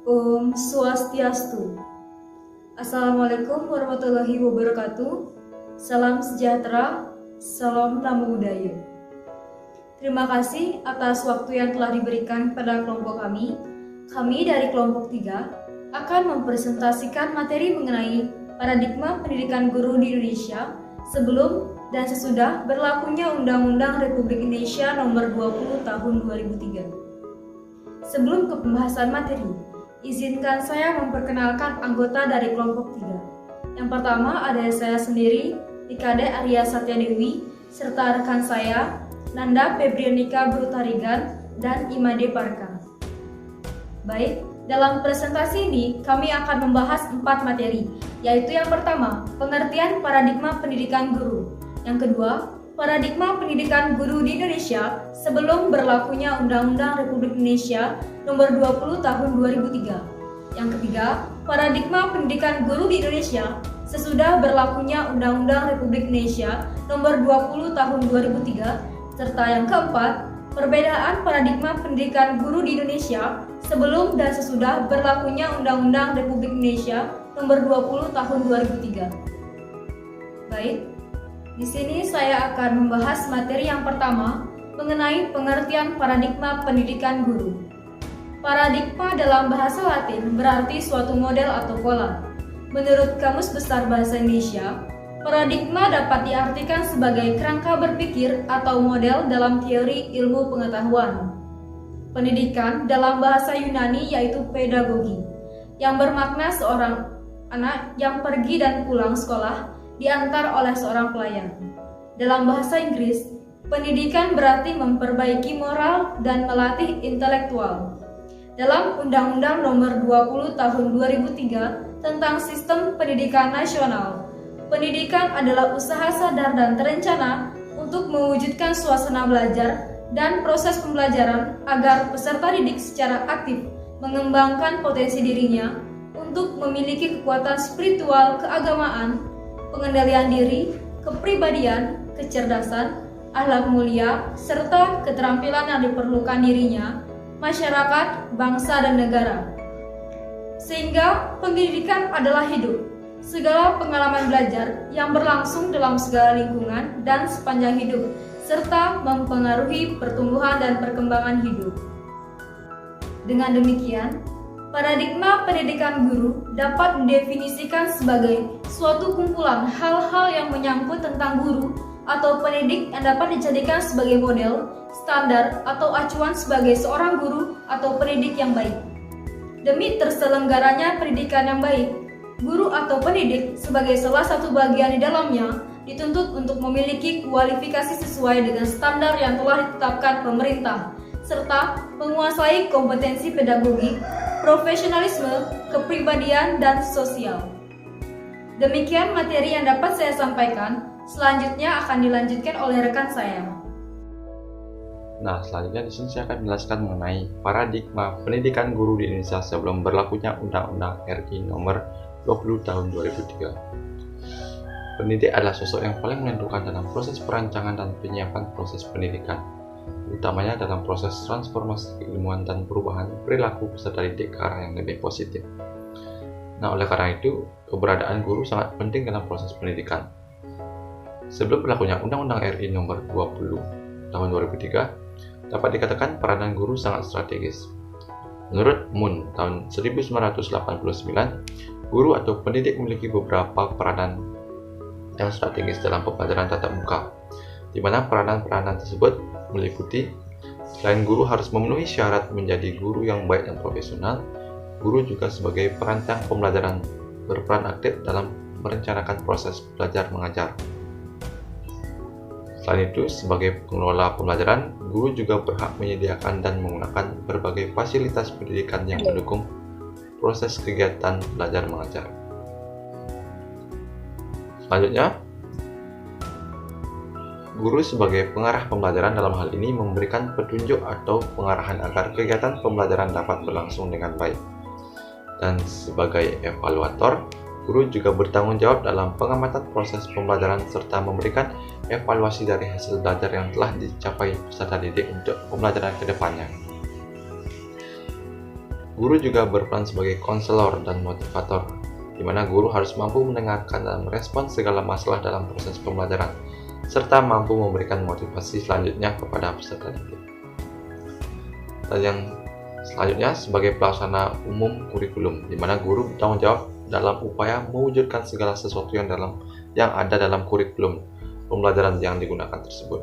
Om Swastiastu. Assalamualaikum warahmatullahi wabarakatuh. Salam sejahtera, salam namo buddhaya. Terima kasih atas waktu yang telah diberikan pada kelompok kami. Kami dari kelompok 3 akan mempresentasikan materi mengenai paradigma pendidikan guru di Indonesia sebelum dan sesudah berlakunya Undang-Undang Republik Indonesia Nomor 20 Tahun 2003. Sebelum ke pembahasan materi, izinkan saya memperkenalkan anggota dari kelompok 3. Yang pertama ada saya sendiri, Ikade Arya Satyadewi, serta rekan saya, Nanda Febrianika Brutarigan dan Imade Parka. Baik, dalam presentasi ini kami akan membahas 4 materi, yaitu yang pertama, pengertian paradigma pendidikan guru. Yang kedua, paradigma pendidikan guru di Indonesia sebelum berlakunya Undang-Undang Republik Indonesia Nomor 20 Tahun 2003. Yang ketiga, paradigma pendidikan guru di Indonesia sesudah berlakunya Undang-Undang Republik Indonesia Nomor 20 Tahun 2003. Serta yang keempat, perbedaan paradigma pendidikan guru di Indonesia sebelum dan sesudah berlakunya Undang-Undang Republik Indonesia Nomor 20 Tahun 2003. Baik. Di sini saya akan membahas materi yang pertama mengenai pengertian paradigma pendidikan guru. Paradigma dalam bahasa Latin berarti suatu model atau pola. Menurut Kamus Besar Bahasa Indonesia, paradigma dapat diartikan sebagai kerangka berpikir atau model dalam teori ilmu pengetahuan. Pendidikan dalam bahasa Yunani yaitu pedagogi, yang bermakna seorang anak yang pergi dan pulang sekolah diantar oleh seorang pelayan. Dalam bahasa Inggris, pendidikan berarti memperbaiki moral dan melatih intelektual. Dalam Undang-Undang Nomor 20 Tahun 2003 tentang Sistem Pendidikan Nasional, pendidikan adalah usaha sadar dan terencana untuk mewujudkan suasana belajar dan proses pembelajaran agar peserta didik secara aktif mengembangkan potensi dirinya untuk memiliki kekuatan spiritual keagamaan, pengendalian diri, kepribadian, kecerdasan, akhlak mulia, serta keterampilan yang diperlukan dirinya, masyarakat, bangsa, dan negara. Sehingga pendidikan adalah hidup, segala pengalaman belajar yang berlangsung dalam segala lingkungan dan sepanjang hidup, serta mempengaruhi pertumbuhan dan perkembangan hidup. Dengan demikian, paradigma pendidikan guru dapat didefinisikan sebagai suatu kumpulan hal-hal yang menyangkut tentang guru atau pendidik yang dapat dijadikan sebagai model, standar, atau acuan sebagai seorang guru atau pendidik yang baik. Demi terselenggaranya pendidikan yang baik, guru atau pendidik sebagai salah satu bagian di dalamnya dituntut untuk memiliki kualifikasi sesuai dengan standar yang telah ditetapkan pemerintah, serta menguasai kompetensi pedagogik, profesionalisme, kepribadian, dan sosial. Demikian materi yang dapat saya sampaikan. Selanjutnya akan dilanjutkan oleh rekan saya. Nah, selanjutnya di sini saya akan menjelaskan mengenai paradigma pendidikan guru di Indonesia sebelum berlakunya Undang-Undang RI Nomor 20 Tahun 2003. Pendidik adalah sosok yang paling menentukan dalam proses perancangan dan penyiapan proses pendidikan, utamanya dalam proses transformasi keilmuan dan perubahan perilaku peserta didik ke arah yang lebih positif. Nah, oleh karena itu, keberadaan guru sangat penting dalam proses pendidikan. Sebelum berlakunya Undang-Undang RI Nomor 20 Tahun 2003, dapat dikatakan peranan guru sangat strategis. Menurut Moon tahun 1989, guru atau pendidik memiliki beberapa peranan yang strategis dalam pembelajaran tatap muka, di mana peranan-peranan tersebut meliputi selain guru harus memenuhi syarat menjadi guru yang baik dan profesional, guru juga sebagai perancang pembelajaran berperan aktif dalam merencanakan proses belajar mengajar. Selain itu, sebagai pengelola pembelajaran, guru juga berhak menyediakan dan menggunakan berbagai fasilitas pendidikan yang mendukung proses kegiatan belajar mengajar. Selanjutnya, guru sebagai pengarah pembelajaran dalam hal ini memberikan petunjuk atau pengarahan agar kegiatan pembelajaran dapat berlangsung dengan baik. Dan sebagai evaluator, guru juga bertanggung jawab dalam pengamatan proses pembelajaran serta memberikan evaluasi dari hasil belajar yang telah dicapai peserta didik untuk pembelajaran ke depannya. Guru juga berperan sebagai konselor dan motivator, di mana guru harus mampu mendengarkan dan merespons segala masalah dalam proses pembelajaran, serta mampu memberikan motivasi selanjutnya kepada peserta didik. Dan yang selanjutnya sebagai pelaksana umum kurikulum, di mana guru bertanggung jawab dalam upaya mewujudkan segala sesuatu yang ada dalam kurikulum pembelajaran yang digunakan tersebut.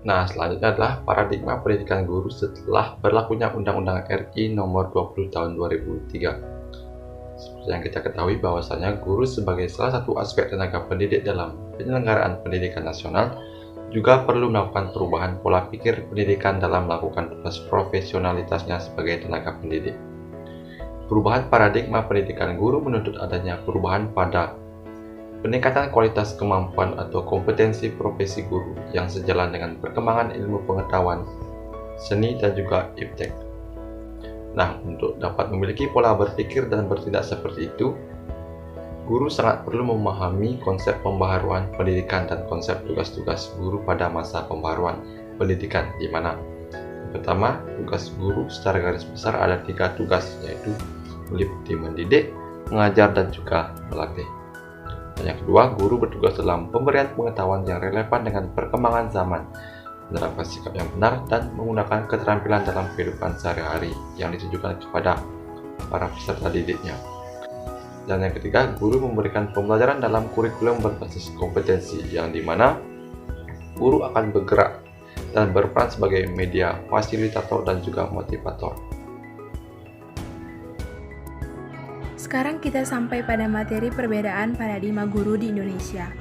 Nah, selanjutnya adalah paradigma pendidikan guru setelah berlakunya Undang-Undang RI Nomor 20 Tahun 2003. Seperti yang kita ketahui bahwasanya guru sebagai salah satu aspek tenaga pendidik dalam penyelenggaraan pendidikan nasional juga perlu melakukan perubahan pola pikir pendidikan dalam melakukan tugas profesionalitasnya sebagai tenaga pendidik. Perubahan paradigma pendidikan guru menuntut adanya perubahan pada peningkatan kualitas kemampuan atau kompetensi profesi guru yang sejalan dengan perkembangan ilmu pengetahuan, seni, dan juga iptek. Nah, untuk dapat memiliki pola berpikir dan bertindak seperti itu, guru sangat perlu memahami konsep pembaharuan pendidikan dan konsep tugas-tugas guru pada masa pembaharuan pendidikan, di mana pertama, tugas guru secara garis besar ada 3 tugas, yaitu meliputi mendidik, mengajar, dan juga melatih. Dan yang kedua, guru bertugas dalam pemberian pengetahuan yang relevan dengan perkembangan zaman, menerapkan sikap yang benar, dan menggunakan keterampilan dalam kehidupan sehari-hari yang ditujukan kepada para peserta didiknya. Dan yang ketiga, guru memberikan pembelajaran dalam kurikulum berbasis kompetensi, yang dimana guru akan bergerak dan berperan sebagai media fasilitator dan juga motivator. Sekarang kita sampai pada materi perbedaan paradigma guru di Indonesia.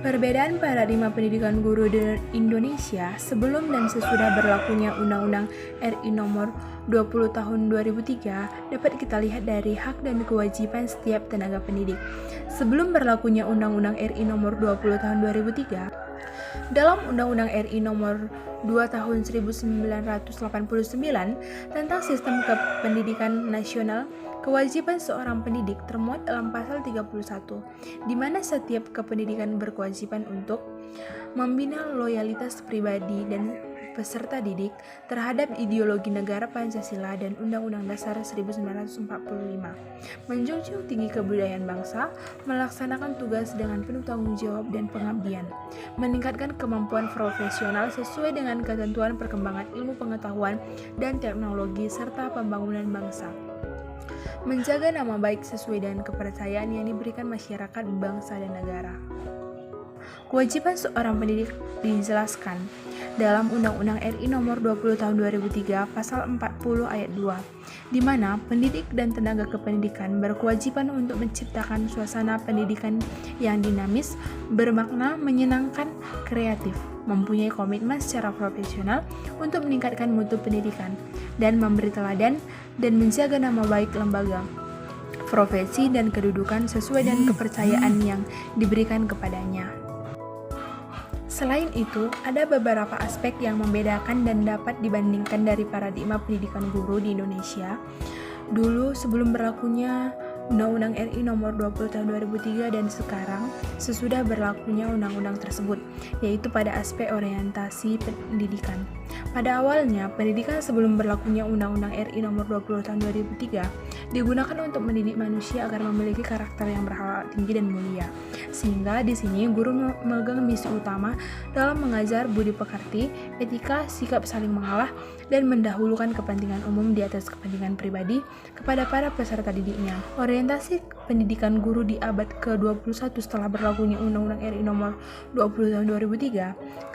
Perbedaan paradigma pendidikan guru di Indonesia sebelum dan sesudah berlakunya Undang-Undang RI Nomor 20 Tahun 2003 dapat kita lihat dari hak dan kewajiban setiap tenaga pendidik. Sebelum berlakunya Undang-Undang RI Nomor 20 Tahun 2003, dalam Undang-Undang RI Nomor 2 Tahun 1989 tentang Sistem Kependidikan Nasional, kewajiban seorang pendidik termuat dalam pasal 31, di mana setiap kependidikan berkewajiban untuk membina loyalitas pribadi dan peserta didik terhadap ideologi negara Pancasila dan Undang-Undang Dasar 1945, menjunjung tinggi kebudayaan bangsa, melaksanakan tugas dengan penuh tanggung jawab dan pengabdian, meningkatkan kemampuan profesional sesuai dengan ketentuan perkembangan ilmu pengetahuan dan teknologi serta pembangunan bangsa, menjaga nama baik sesuai dengan kepercayaan yang diberikan masyarakat, bangsa, dan negara. Kewajiban seorang pendidik dijelaskan dalam Undang-Undang RI Nomor 20 Tahun 2003 Pasal 40 Ayat 2, di mana pendidik dan tenaga kependidikan berkewajiban untuk menciptakan suasana pendidikan yang dinamis, bermakna, menyenangkan, kreatif, mempunyai komitmen secara profesional untuk meningkatkan mutu pendidikan, dan memberi teladan dan menjaga nama baik lembaga, profesi, dan kedudukan sesuai dengan kepercayaan yang diberikan kepadanya. Selain itu, ada beberapa aspek yang membedakan dan dapat dibandingkan dari paradigma pendidikan guru di Indonesia dulu sebelum berlakunya Undang-Undang RI Nomor 20 Tahun 2003 dan sekarang sesudah berlakunya undang-undang tersebut, yaitu pada aspek orientasi pendidikan. Pada awalnya, pendidikan sebelum berlakunya Undang-Undang RI Nomor 20 Tahun 2003 digunakan untuk mendidik manusia agar memiliki karakter yang berakhlak tinggi dan mulia. Sehingga di sini guru memegang misi utama dalam mengajar budi pekerti, etika, sikap saling mengalah, dan mendahulukan kepentingan umum di atas kepentingan pribadi kepada para peserta didiknya. Orientasi pendidikan guru di abad ke-21 setelah berlakunya Undang-Undang RI Nomor 20 Tahun 2003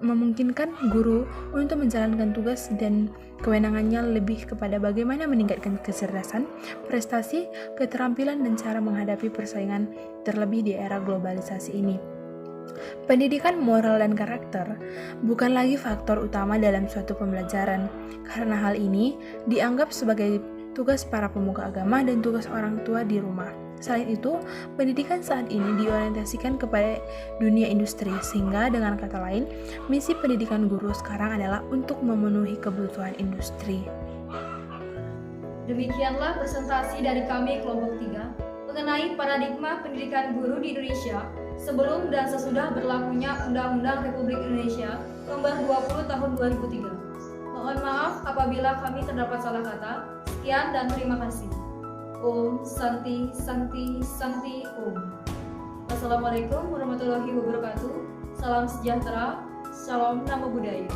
memungkinkan guru untuk menjalankan tugas dan kewenangannya lebih kepada bagaimana meningkatkan kecerdasan, prestasi, keterampilan, dan cara menghadapi persaingan terlebih di era globalisasi ini. Pendidikan moral dan karakter bukan lagi faktor utama dalam suatu pembelajaran, karena hal ini dianggap sebagai tugas para pemuka agama dan tugas orang tua di rumah. Selain itu, pendidikan saat ini diorientasikan kepada dunia industri, sehingga dengan kata lain, misi pendidikan guru sekarang adalah untuk memenuhi kebutuhan industri. Demikianlah presentasi dari kami kelompok 3 mengenai paradigma pendidikan guru di Indonesia sebelum dan sesudah berlakunya Undang-Undang Republik Indonesia Nomor 20 Tahun 2003. Mohon maaf apabila kami terdapat salah kata. Sekian dan terima kasih. Om Santi Santi Santi Om. Wassalamualaikum warahmatullahi wabarakatuh. Salam sejahtera, salam namo buddhaya.